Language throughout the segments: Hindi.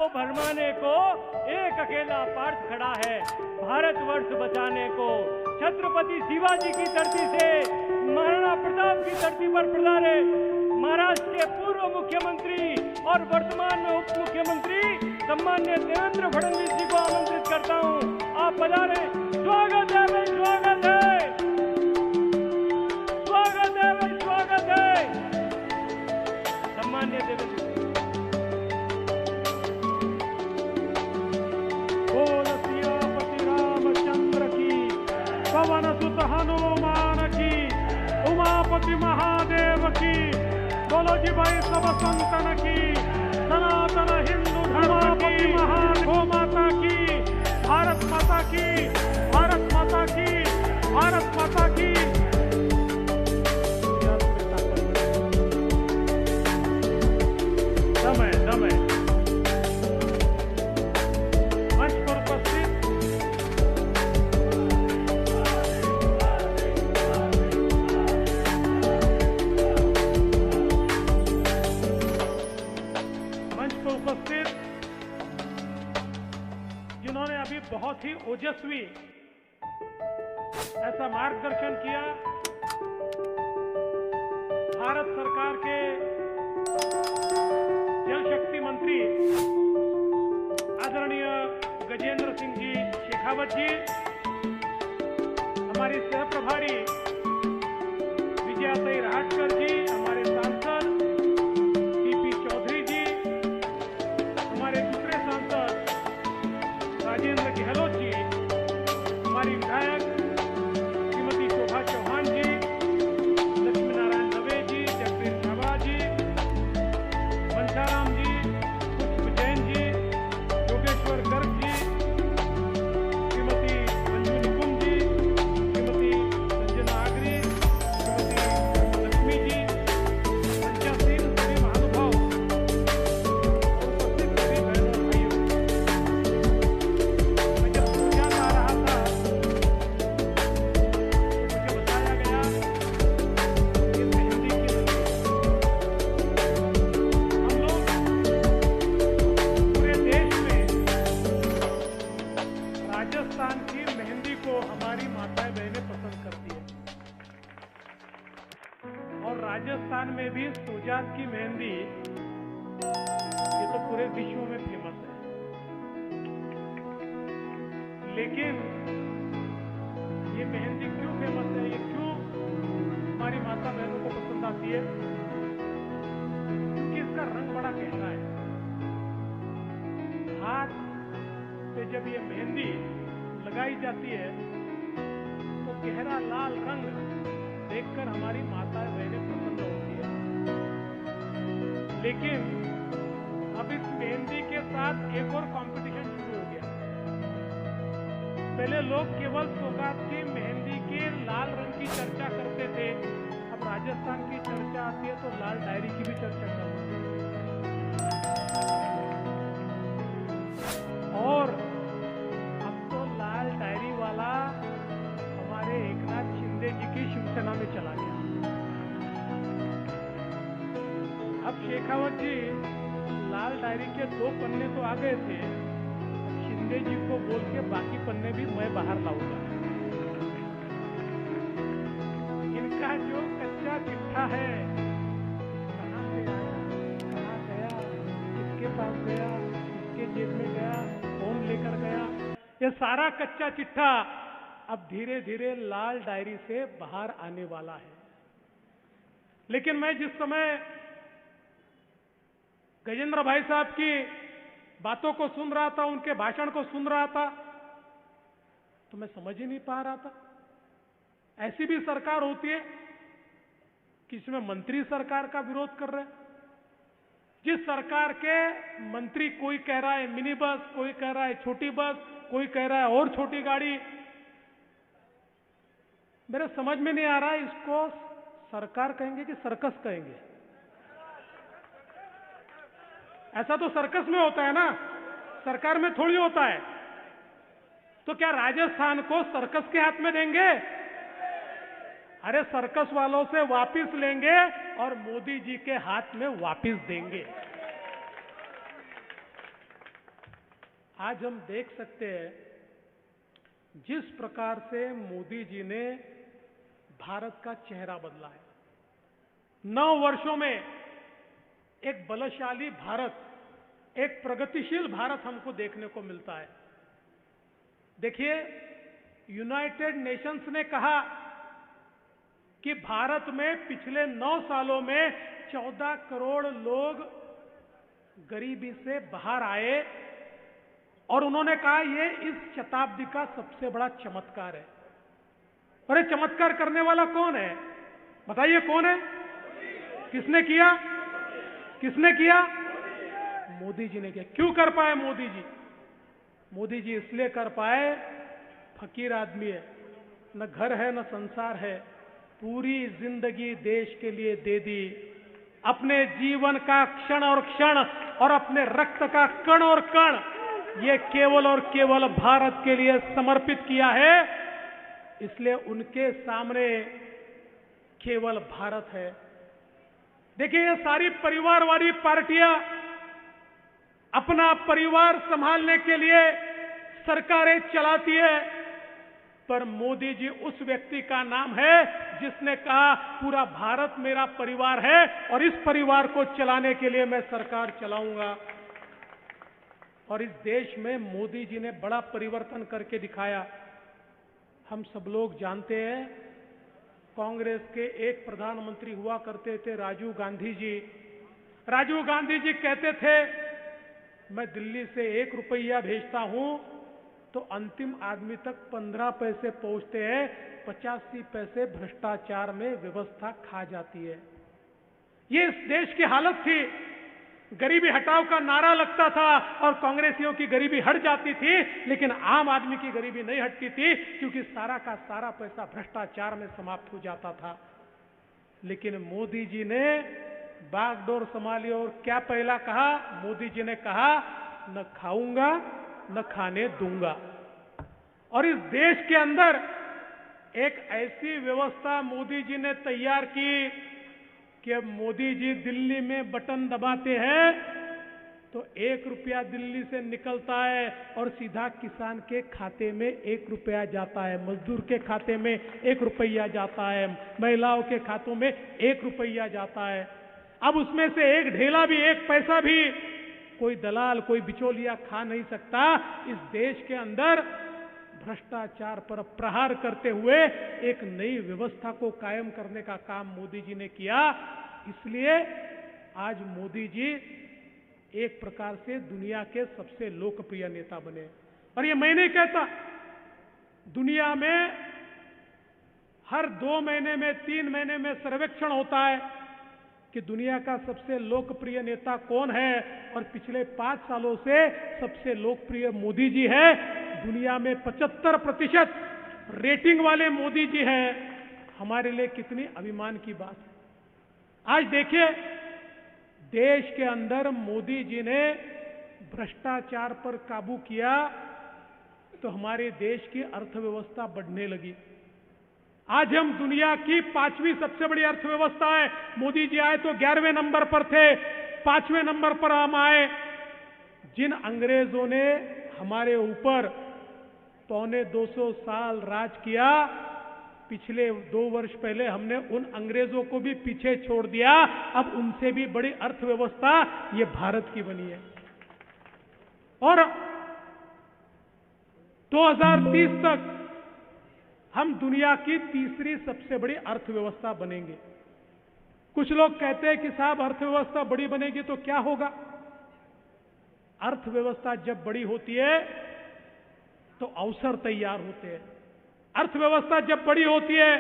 को भरमाने को एक अकेला पार्थ खड़ा है, भारतवर्ष बचाने को। छत्रपति शिवाजी की धरती से महाराणा प्रताप की धरती पर पधारे महाराष्ट्र के पूर्व मुख्यमंत्री और वर्तमान में उप मुख्यमंत्री सम्मान्य देवेंद्र फडणवीस जी को आमंत्रित करता हूं। आप पधारे। स्वागत है भाई, स्वागत है, स्वागत है भाई, स्वागत है सम्मान्य देवेंद्र। बोल सियापति रामचंद्र की, पवन सुत हनुमान की, उमापति महादेव की। बोलो जी भाई सब संतन की, सनातन हिंदू धर्म की, महान गौ माता की, भारत माता की, भारत माता की, भारत माता की। समय समय मंच पर उपस्थित जिन्होंने अभी बहुत ही ओजस्वी ऐसा मार्गदर्शन किया, भारत सरकार के जल शक्ति मंत्री आदरणीय गजेंद्र सिंह जी शेखावत जी, हमारी सह प्रभारी विजयाताई राहटकर जी, हमारे सांसद टीपी चौधरी जी, हमारे दूसरे सांसद राजेंद्र गहलोत जी, हमारी विधायक श्रीमती शोभा चौहान जी, लक्ष्मी नारायण दवे जी, जगदीश झाबा जी, मंशाराम जी, पुष्प जैन जी, योगेश्वर गर्ग जी, श्रीमती मंजू निकुंज जी, श्रीमती संजना आगरी, श्रीमती लक्ष्मी जी, पंचासीन सभी महानुभाव और उपस्थित सभी बहनों भाइयों। मैं जब सोचा आ रहा था, मुझे बताया गया कि मेहंदी की रस्म हम लोग पूरे देश में राजस्थान की मेहंदी को हमारी माताएं बहनें पसंद करती है, और राजस्थान में भी सोजात की मेहंदी ये तो पूरे विश्व में फेमस है। लेकिन ये मेहंदी क्यों फेमस है, ये क्यों हमारी माता बहनों को पसंद आती है? क्योंकि इसका रंग बड़ा गहरा है। हाथ पे जब ये मेहंदी लगाई जाती है तो गहरा लाल रंग देखकर हमारी माता बहनें प्रसन्न होती है। लेकिन अब इस मेहंदी के साथ एक और कंपटीशन शुरू हो गया। पहले लोग केवल सौगात की मेहंदी के लाल रंग की चर्चा करते थे, अब राजस्थान की चर्चा आती है तो लाल डायरी की भी चर्चा करते हैं। और अब तो लाल डायरी वाला हमारे एकनाथ शिंदे जी की शिवसेना में चला गया। अब शेखावत जी लाल डायरी के 2 पन्ने तो आ गए थे, शिंदे जी को बोल के बाकी पन्ने भी मैं बाहर लाऊंगा। इनका जो कच्चा चिट्ठा है, कहां से आया, कहां गया, किसके पास गया, किसके जेब में गया, कौन लेकर गया, ये सारा कच्चा चिट्ठा अब धीरे धीरे लाल डायरी से बाहर आने वाला है। लेकिन मैं जिस समय गजेंद्र भाई साहब की बातों को सुन रहा था, उनके भाषण को सुन रहा था, तो मैं समझ ही नहीं पा रहा था। ऐसी भी सरकार होती है कि इसमें मंत्री सरकार का विरोध कर रहे हैं। जिस सरकार के मंत्री कोई कह रहा है मिनी बस, कोई कह रहा है छोटी बस, कोई कह रहा है और छोटी गाड़ी, मेरे समझ में नहीं आ रहा है इसको सरकार कहेंगे कि सर्कस कहेंगे। ऐसा तो सर्कस में होता है ना, सरकार में थोड़ी होता है। तो क्या राजस्थान को सर्कस के हाथ में देंगे? अरे सर्कस वालों से वापिस लेंगे और मोदी जी के हाथ में वापिस देंगे। आज हम देख सकते हैं जिस प्रकार से मोदी जी ने भारत का चेहरा बदला है। 9 वर्षों में एक बलशाली भारत, एक प्रगतिशील भारत हमको देखने को मिलता है। देखिए, यूनाइटेड नेशंस ने कहा कि भारत में पिछले 9 सालों में 14 करोड़ लोग गरीबी से बाहर आए और उन्होंने कहा ये इस शताब्दी का सबसे बड़ा चमत्कार है। और ये चमत्कार करने वाला कौन है? बताइए कौन है? किसने किया? किसने किया? मोदी जी ने किया। क्यों कर पाए मोदी जी? मोदी जी इसलिए कर पाए, फकीर आदमी है, न घर है न संसार है, पूरी जिंदगी देश के लिए दे दी, अपने जीवन का क्षण और क्षण और अपने रक्त का कण और कण ये केवल और केवल भारत के लिए समर्पित किया है। इसलिए उनके सामने केवल भारत है। देखिए, ये सारी परिवारवादी पार्टियां अपना परिवार संभालने के लिए सरकारें चलाती है, पर मोदी जी उस व्यक्ति का नाम है जिसने कहा पूरा भारत मेरा परिवार है और इस परिवार को चलाने के लिए मैं सरकार चलाऊंगा। और इस देश में मोदी जी ने बड़ा परिवर्तन करके दिखाया। हम सब लोग जानते हैं, कांग्रेस के एक प्रधानमंत्री हुआ करते थे राजीव गांधी जी। राजीव गांधी जी कहते थे मैं दिल्ली से 1 रुपया भेजता हूं तो अंतिम आदमी तक 15 पैसे पहुंचते हैं, 85 पैसे भ्रष्टाचार में व्यवस्था खा जाती है। ये इस देश की हालत थी। गरीबी हटाओ का नारा लगता था और कांग्रेसियों की गरीबी हट जाती थी, लेकिन आम आदमी की गरीबी नहीं हटती थी क्योंकि सारा का सारा पैसा भ्रष्टाचार में समाप्त हो जाता था। लेकिन मोदी जी ने बागडोर संभाली और क्या पहला कहा? मोदी जी ने कहा न खाऊंगा न खाने दूंगा। और इस देश के अंदर एक ऐसी व्यवस्था मोदी जी ने तैयार की कि अब मोदी जी दिल्ली में बटन दबाते हैं तो 1 रुपया दिल्ली से निकलता है और सीधा किसान के खाते में 1 रुपया जाता है, मजदूर के खाते में 1 रुपया जाता है, महिलाओं के खातों में 1 रुपया जाता है। अब उसमें से एक ढेला भी, 1 पैसा भी कोई दलाल, कोई बिचौलिया खा नहीं सकता। इस देश के अंदर भ्रष्टाचार पर प्रहार करते हुए एक नई व्यवस्था को कायम करने का काम मोदी जी ने किया। इसलिए आज मोदी जी एक प्रकार से दुनिया के सबसे लोकप्रिय नेता बने। और ये मैं नहीं कहता, दुनिया में हर 2 महीने में, 3 महीने में सर्वेक्षण होता है कि दुनिया का सबसे लोकप्रिय नेता कौन है, और पिछले 5 सालों से सबसे लोकप्रिय मोदी जी है। दुनिया में 75% रेटिंग वाले मोदी जी हैं। हमारे लिए कितनी अभिमान की बात है। आज देखिए, देश के अंदर मोदी जी ने भ्रष्टाचार पर काबू किया तो हमारे देश की अर्थव्यवस्था बढ़ने लगी। आज हम दुनिया की 5वीं सबसे बड़ी अर्थव्यवस्था है। मोदी जी आए तो 11वें नंबर पर थे, 5वें नंबर पर हम आए। जिन अंग्रेजों ने हमारे ऊपर 250 साल राज किया, पिछले 2 वर्ष पहले हमने उन अंग्रेजों को भी पीछे छोड़ दिया। अब उनसे भी बड़ी अर्थव्यवस्था ये भारत की बनी है। और 2030 तक हम दुनिया की 3री सबसे बड़ी अर्थव्यवस्था बनेंगे। कुछ लोग कहते हैं कि साहब अर्थव्यवस्था बड़ी बनेगी तो क्या होगा? अर्थव्यवस्था जब बड़ी होती है तो अवसर तैयार होते हैं। अर्थव्यवस्था जब बड़ी होती है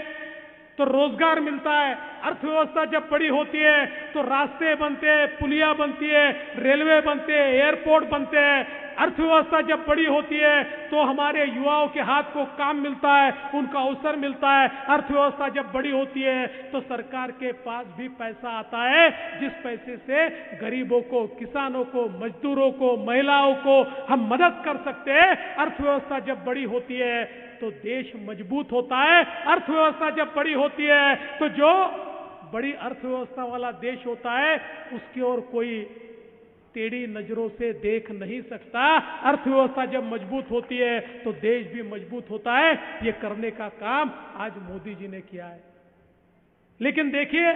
तो रोजगार मिलता है। अर्थव्यवस्था जब बड़ी होती है तो रास्ते बनते हैं, पुलिया बनती है, रेलवे बनते हैं, एयरपोर्ट बनते हैं। अर्थव्यवस्था जब बड़ी होती है तो हमारे युवाओं के हाथ को काम मिलता है, उनका अवसर मिलता है। अर्थव्यवस्था जब बड़ी होती है तो सरकार के पास भी पैसा आता है, जिस पैसे से गरीबों को, किसानों को, मजदूरों को, महिलाओं को हम मदद कर सकते हैं। अर्थव्यवस्था जब बड़ी होती है तो देश मजबूत होता है। अर्थव्यवस्था जब बड़ी होती है तो जो बड़ी अर्थव्यवस्था वाला देश होता है उसकी ओर कोई टेढ़ी नजरों से देख नहीं सकता। अर्थव्यवस्था जब मजबूत होती है तो देश भी मजबूत होता है। ये करने का काम आज मोदी जी ने किया है। लेकिन देखिए,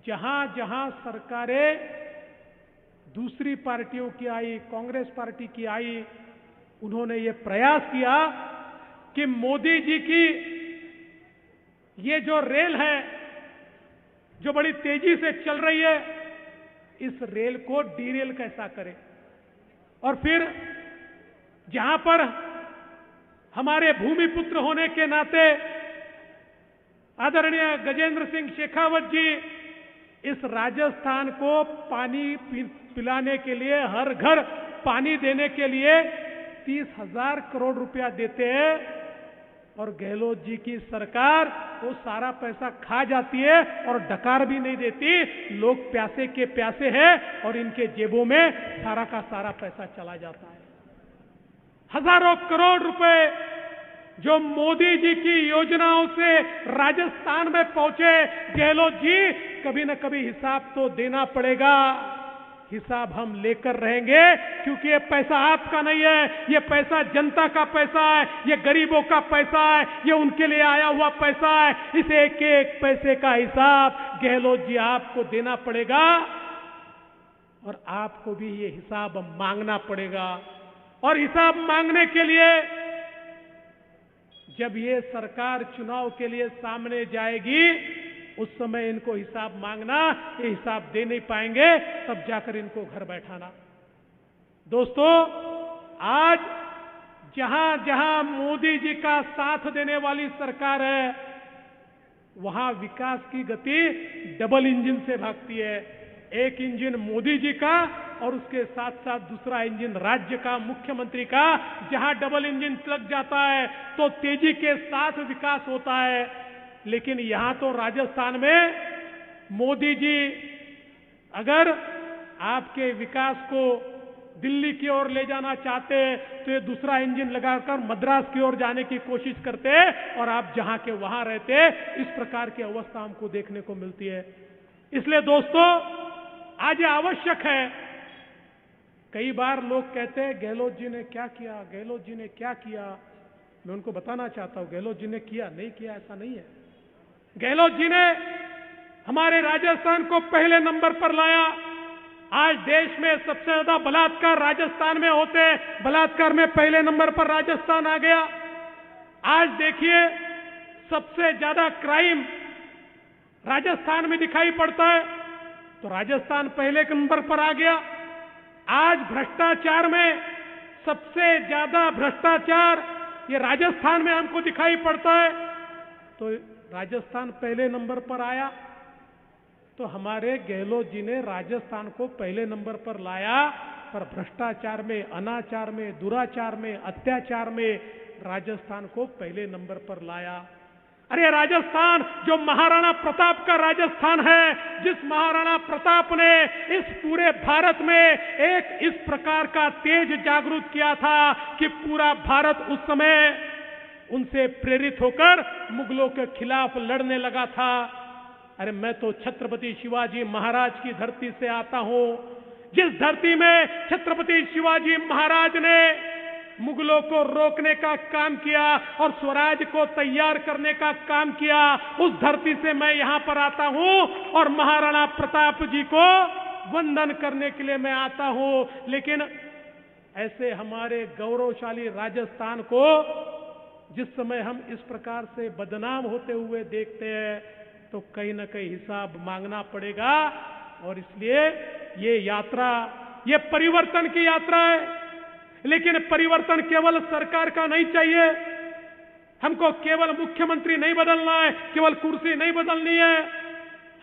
जहां जहां सरकारें दूसरी पार्टियों की आई, कांग्रेस पार्टी की आई, उन्होंने ये प्रयास किया कि मोदी जी की ये जो रेल है, जो बड़ी तेजी से चल रही है, इस रेल को डीरेल कैसा करें। और फिर जहां पर हमारे भूमिपुत्र होने के नाते आदरणीय गजेंद्र सिंह शेखावत जी इस राजस्थान को पानी पिलाने के लिए, हर घर पानी देने के लिए 30,000 करोड़ रुपया देते हैं, और गहलोत जी की सरकार वो सारा पैसा खा जाती है और डकार भी नहीं देती। लोग प्यासे के प्यासे हैं और इनके जेबों में सारा का सारा पैसा चला जाता है। हजारों करोड़ रुपए जो मोदी जी की योजनाओं से राजस्थान में पहुंचे, गहलोत जी कभी न कभी हिसाब तो देना पड़ेगा। हिसाब हम लेकर रहेंगे, क्योंकि ये पैसा आपका नहीं है, ये पैसा जनता का पैसा है, ये गरीबों का पैसा है, ये उनके लिए आया हुआ पैसा है। इस एक एक पैसे का हिसाब गहलोत जी आपको देना पड़ेगा और आपको भी ये हिसाब मांगना पड़ेगा। और हिसाब मांगने के लिए जब ये सरकार चुनाव के लिए सामने जाएगी, उस समय इनको हिसाब मांगना, ये हिसाब दे नहीं पाएंगे, तब जाकर इनको घर बैठाना। दोस्तों, आज जहां जहां मोदी जी का साथ देने वाली सरकार है, वहां विकास की गति डबल इंजन से भागती है। एक इंजन मोदी जी का और उसके साथ साथ दूसरा इंजन राज्य का, मुख्यमंत्री का। जहां डबल इंजन लग जाता है तो तेजी के साथ विकास होता है। लेकिन यहां तो राजस्थान में मोदी जी अगर आपके विकास को दिल्ली की ओर ले जाना चाहते तो ये दूसरा इंजन लगाकर मद्रास की ओर जाने की कोशिश करते और आप जहां के वहां रहते। इस प्रकार की अवस्था हमको देखने को मिलती है। इसलिए दोस्तों, आज ये आवश्यक है। कई बार लोग कहते हैं गहलोत जी ने क्या किया, गहलोत जी ने क्या किया। मैं उनको बताना चाहता हूं, गहलोत जी ने किया नहीं किया ऐसा नहीं है। गहलोत जी ने हमारे राजस्थान को पहले नंबर पर लाया। आज देश में सबसे ज्यादा बलात्कार राजस्थान में होते हैं, बलात्कार में पहले नंबर पर राजस्थान आ गया। आज देखिए, सबसे ज्यादा क्राइम राजस्थान में दिखाई पड़ता है, तो राजस्थान पहले नंबर पर आ गया। आज भ्रष्टाचार में सबसे ज्यादा भ्रष्टाचार ये राजस्थान में हमको दिखाई पड़ता है, तो राजस्थान पहले नंबर पर आया। तो हमारे गहलोत जी ने राजस्थान को पहले नंबर पर लाया, पर भ्रष्टाचार में, अनाचार में, दुराचार में, अत्याचार में राजस्थान को पहले नंबर पर लाया। अरे राजस्थान जो महाराणा प्रताप का राजस्थान है, जिस महाराणा प्रताप ने इस पूरे भारत में एक इस प्रकार का तेज जागृत किया था कि पूरा भारत उस समय उनसे प्रेरित होकर मुगलों के खिलाफ लड़ने लगा था। अरे मैं तो छत्रपति शिवाजी महाराज की धरती से आता हूं, जिस धरती में छत्रपति शिवाजी महाराज ने मुगलों को रोकने का काम किया और स्वराज को तैयार करने का काम किया, उस धरती से मैं यहां पर आता हूं और महाराणा प्रताप जी को वंदन करने के लिए मैं आता हूं। लेकिन ऐसे हमारे गौरवशाली राजस्थान को जिस समय हम इस प्रकार से बदनाम होते हुए देखते हैं, तो कहीं ना कहीं हिसाब मांगना पड़ेगा। और इसलिए ये यात्रा, ये परिवर्तन की यात्रा है। लेकिन परिवर्तन केवल सरकार का नहीं चाहिए। हमको केवल मुख्यमंत्री नहीं बदलना है, केवल कुर्सी नहीं बदलनी है।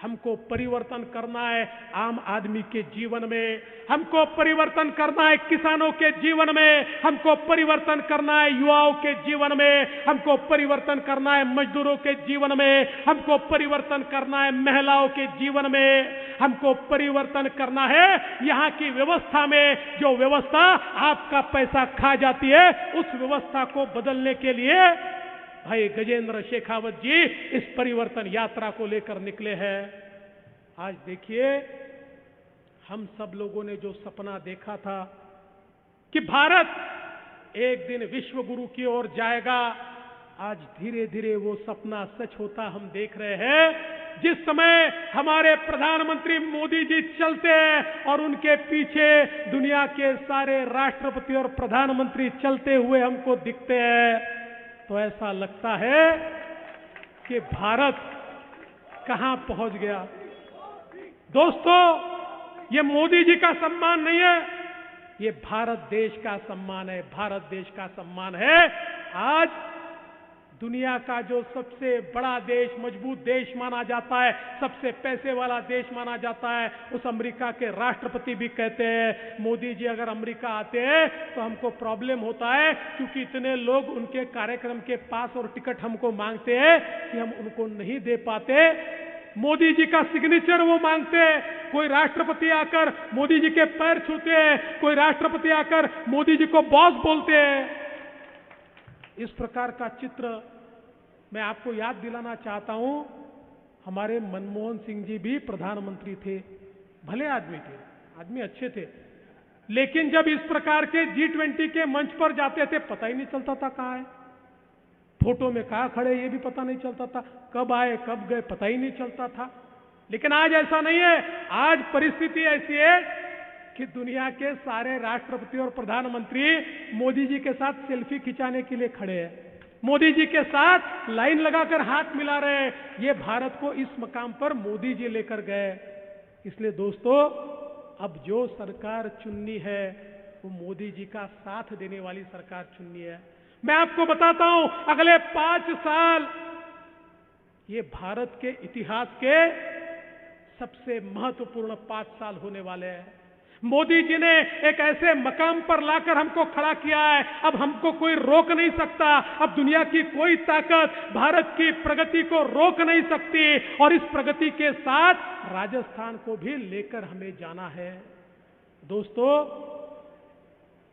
हमको परिवर्तन करना है आम आदमी के जीवन में, हमको परिवर्तन करना है किसानों के जीवन में, हमको परिवर्तन करना है युवाओं के जीवन में, हमको परिवर्तन करना है मजदूरों के जीवन में, हमको परिवर्तन करना है महिलाओं के जीवन में, हमको परिवर्तन करना है यहाँ की व्यवस्था में। जो व्यवस्था आपका पैसा खा जाती है, उस व्यवस्था को बदलने के लिए भाई गजेंद्र शेखावत जी इस परिवर्तन यात्रा को लेकर निकले हैं। आज देखिए, हम सब लोगों ने जो सपना देखा था कि भारत एक दिन विश्व गुरु की ओर जाएगा, आज धीरे धीरे वो सपना सच होता हम देख रहे हैं। जिस समय हमारे प्रधानमंत्री मोदी जी चलते हैं और उनके पीछे दुनिया के सारे राष्ट्रपति और प्रधानमंत्री चलते हुए हमको दिखते हैं, तो ऐसा लगता है कि भारत कहां पहुंच गया। दोस्तों, ये मोदी जी का सम्मान नहीं है, ये भारत देश का सम्मान है। भारत देश का सम्मान है। आज दुनिया का जो सबसे बड़ा देश, मजबूत देश माना जाता है, सबसे पैसे वाला देश माना जाता है, उस अमेरिका के राष्ट्रपति भी कहते हैं मोदी जी अगर अमेरिका आते हैं तो हमको प्रॉब्लम होता है, क्योंकि इतने लोग उनके कार्यक्रम के पास और टिकट हमको मांगते हैं कि हम उनको नहीं दे पाते। मोदी जी का सिग्नेचर वो मांगते हैं। कोई राष्ट्रपति आकर मोदी जी के पैर छूते हैं, कोई राष्ट्रपति आकर मोदी जी को बॉस बोलते हैं। इस प्रकार का चित्र मैं आपको याद दिलाना चाहता हूं। हमारे मनमोहन सिंह जी भी प्रधानमंत्री थे, भले आदमी थे, आदमी अच्छे थे, लेकिन जब इस प्रकार के G20 के मंच पर जाते थे पता ही नहीं चलता था कहां है, फोटो में कहां खड़े ये भी पता नहीं चलता था, कब आए कब गए पता ही नहीं चलता था। लेकिन आज ऐसा नहीं है। आज परिस्थिति ऐसी है कि दुनिया के सारे राष्ट्रपति और प्रधानमंत्री मोदी जी के साथ सेल्फी खिंचाने के लिए खड़े हैं, मोदी जी के साथ लाइन लगाकर हाथ मिला रहे हैं। ये भारत को इस मकाम पर मोदी जी लेकर गए। इसलिए दोस्तों, अब जो सरकार चुननी है वो मोदी जी का साथ देने वाली सरकार चुननी है। मैं आपको बताता हूं, अगले 5 साल ये भारत के इतिहास के सबसे महत्वपूर्ण 5 साल होने वाले हैं। मोदी जी ने एक ऐसे मकाम पर लाकर हमको खड़ा किया है, अब हमको कोई रोक नहीं सकता। अब दुनिया की कोई ताकत भारत की प्रगति को रोक नहीं सकती, और इस प्रगति के साथ राजस्थान को भी लेकर हमें जाना है। दोस्तों,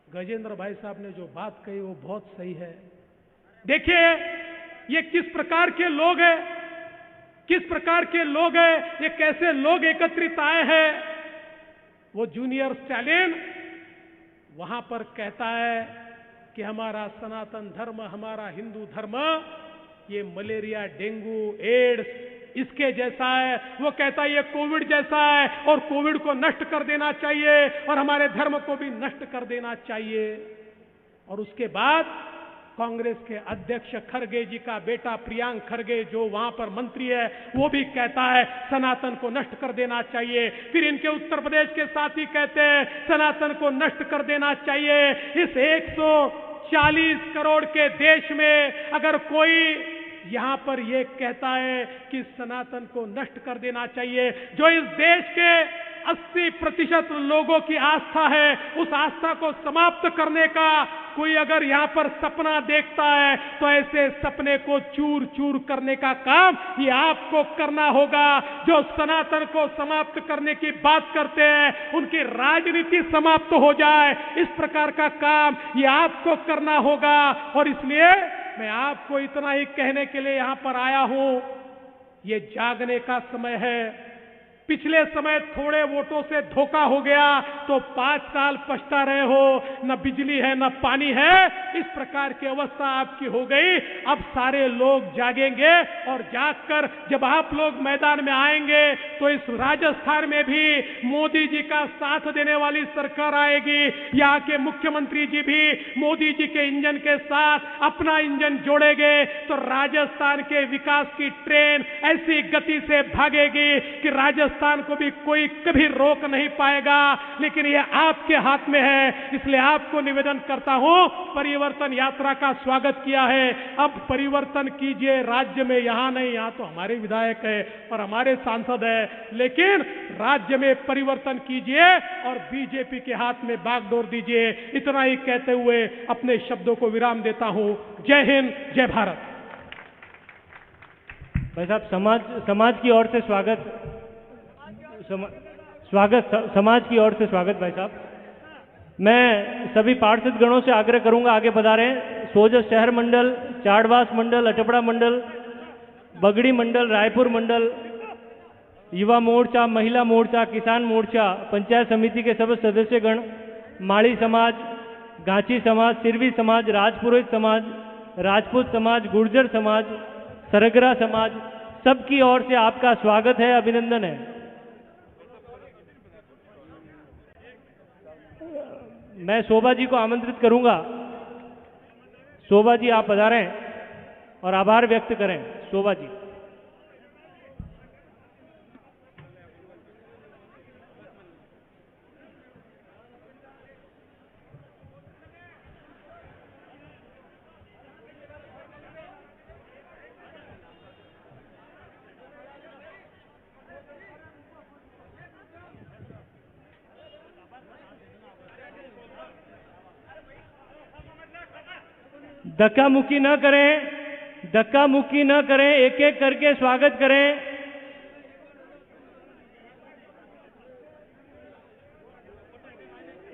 गजेंद्र भाई साहब ने जो बात कही वो बहुत सही है। देखिए, ये किस प्रकार के लोग हैं, किस प्रकार के लोग हैं, ये कैसे लोग एकत्रित आए हैं। वो जूनियर स्टालिन वहां पर कहता है कि हमारा सनातन धर्म, हमारा हिंदू धर्म ये मलेरिया, डेंगू, एड्स इसके जैसा है। वो कहता है ये कोविड जैसा है और कोविड को नष्ट कर देना चाहिए और हमारे धर्म को भी नष्ट कर देना चाहिए। और उसके बाद कांग्रेस के अध्यक्ष खरगे जी का बेटा प्रियांक खरगे, जो वहां पर मंत्री है, वो भी कहता है सनातन को नष्ट कर देना चाहिए। फिर इनके उत्तर प्रदेश के साथी कहते हैं सनातन को नष्ट कर देना चाहिए। इस 140 करोड़ के देश में अगर कोई यहां पर यह कहता है कि सनातन को नष्ट कर देना चाहिए, जो इस देश के 80% लोगों की आस्था है, उस आस्था को समाप्त करने का कोई अगर यहां पर सपना देखता है, तो ऐसे सपने को चूर चूर करने का काम ये आपको करना होगा। जो सनातन को समाप्त करने की बात करते हैं, उनकी राजनीति समाप्त हो जाए, इस प्रकार का काम ये आपको करना होगा। और इसलिए मैं आपको इतना ही कहने के लिए यहां पर आया हूं, ये जागने का समय है। पिछले समय थोड़े वोटों से धोखा हो गया तो 5 साल पछता रहे हो, न बिजली है न पानी है, इस प्रकार की अवस्था आपकी हो गई। अब सारे लोग जागेंगे और जागकर जब आप लोग मैदान में आएंगे तो इस राजस्थान में भी मोदी जी का साथ देने वाली सरकार आएगी। यहाँ के मुख्यमंत्री जी भी मोदी जी के इंजन के साथ अपना इंजन जोड़ेंगे तो राजस्थान के विकास की ट्रेन ऐसी गति से भागेगी कि राजस्थान को भी कोई कभी रोक नहीं पाएगा। लेकिन यह आपके हाथ में है, इसलिए आपको निवेदन करता हूं, परिवर्तन यात्रा का स्वागत किया है, अब परिवर्तन कीजिए राज्य में। यहां नहीं, यहां तो हमारे विधायक है और हमारे सांसद है, लेकिन राज्य में परिवर्तन कीजिए और बीजेपी के हाथ में बागडोर दीजिए। इतना ही कहते हुए अपने शब्दों को विराम देता हूं। जय हिंद, जय भारत। भाई साहब, समाज की ओर से समाज की ओर से स्वागत। भाई साहब, मैं सभी पार्षद गणों से आग्रह करूंगा आगे पधारें। सोजत शहर मंडल, चाड़वास मंडल, अटपड़ा मंडल, बगड़ी मंडल, रायपुर मंडल, युवा मोर्चा, महिला मोर्चा, किसान मोर्चा, पंचायत समिति के सब सदस्यगण, माड़ी समाज, गांची समाज, सिरवी समाज, राजपुरोहित समाज, राजपूत समाज, गुर्जर समाज, सरगरा समाज, सबकी ओर से आपका स्वागत है, अभिनंदन है। मैं शोभा जी को आमंत्रित करूंगा। शोभा जी आप पधारें और आभार व्यक्त करें। शोभा जी। धक्का मुक्की न करें, धक्का मुक्की न करें, एक एक करके स्वागत करें।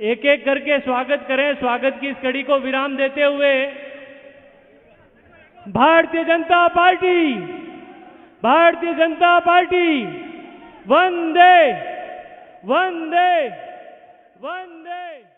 एक एक करके स्वागत करें। स्वागत की इस कड़ी को विराम देते हुए भारतीय जनता पार्टी, भारतीय जनता पार्टी, वंदे वंदे वंदे।